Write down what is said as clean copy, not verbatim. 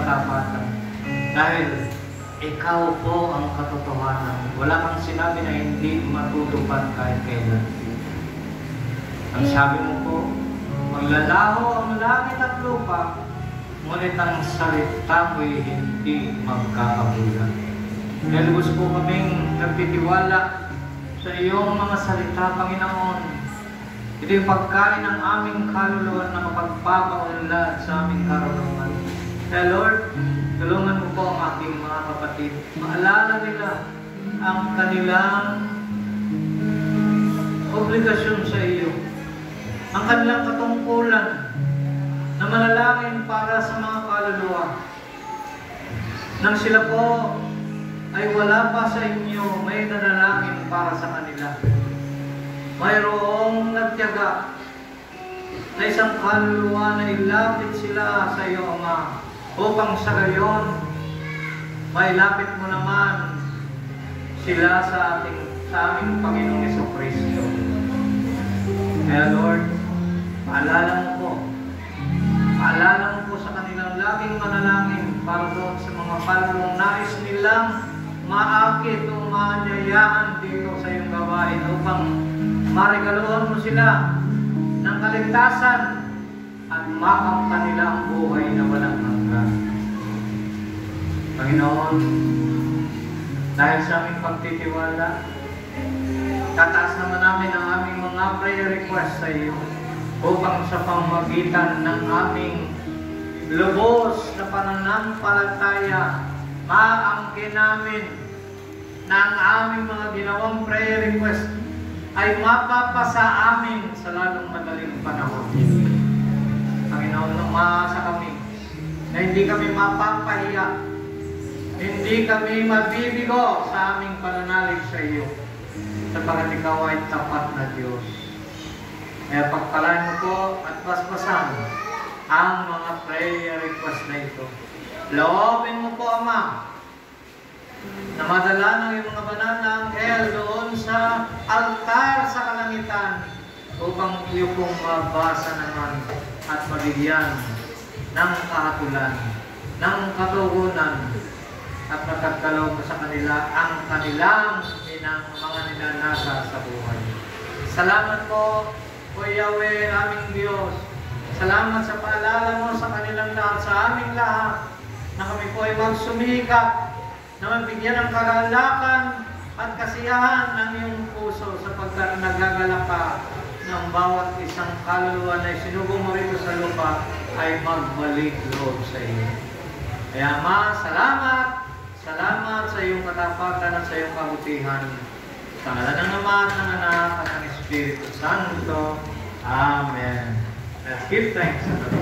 katapatan. Dahil ikaw po ang katotohanan. Wala kang sinabi na hindi matutupad kahit kailan. Ang sabi mo po, maglalaho ang langit at lupa, ngunit ang salita mo'y hindi magkakabulan. Dahil gusto po kaming nagtitiwala sa iyong mga salita, Panginoon. Ito yung pagkain ng aming kaluluwa na mapagpapaunlad sa aming karunungan. Kaya Lord, tulungan mo po ang aking mga kapatid. Maalala nila ang kanilang obligasyon sa iyo. Ang kanilang katungkulan na manalangin para sa mga kaluluwa. Nang sila po ay wala pa sa inyo, may nanalangin para sa kanila. Mayroong nagtiyaga na isang kaluluwa na ilapit sila sa iyo, Ama, upang sa gayon, mailapit mo naman sila sa aming Panginoong Jesucristo. Kaya Lord, paalala mo po sa kanilang laging manalangin para doon sa mga kaluluwang nais nilang maakit o maanyayaan dito sa iyong gawain upang marigaluhan mo sila ng kaligtasan at makamta nila ang buhay na walang hanggan. Panginoon, dahil sa aming pagtitiwala, tataas naman namin ang aming mga prayer request sa iyo upang sa pamamagitan ng aming lubos na pananampalataya, maangkin namin na ang aming mga ginawang prayer request ay mapapasa amin sa lalong madaling panahon. Panginoon, umaasa kami na hindi kami mapapahiya, hindi kami mabibigo sa aming pananalig sa iyo, sapagkat ikaw ay tapat na Diyos. Kaya pagpalain mo po at basbasan ang mga prayer request na ito. Loobin mo po, Ama, na madala ng iyong mga banal na anghel doon sa altar sa kalangitan upang iyo pong mabasa naman at mabigyan ng kahatulan, ng katugunan, at magkagalaw sa kanila ang kanilang mga ninanasa sa buhay. Salamat po, O Yahweh, aming Diyos. Salamat sa paalala mo sa kanilang lahat, sa aming lahat, na kami po ay magsumikap na mabigyan ng kagalakan at kasiyahan ng iyong puso sapagkat nagagalak ka ng bawat isang kaluluwa na isinugo mo rito sa lupa ay magbalik loob sa iyo. Kaya Ama, salamat sa iyong katapatan at sa iyong kabutihan. Sa ngalan ng Ama at ng Anak at ng Espiritu Santo. Amen. Let's give thanks to the Lord.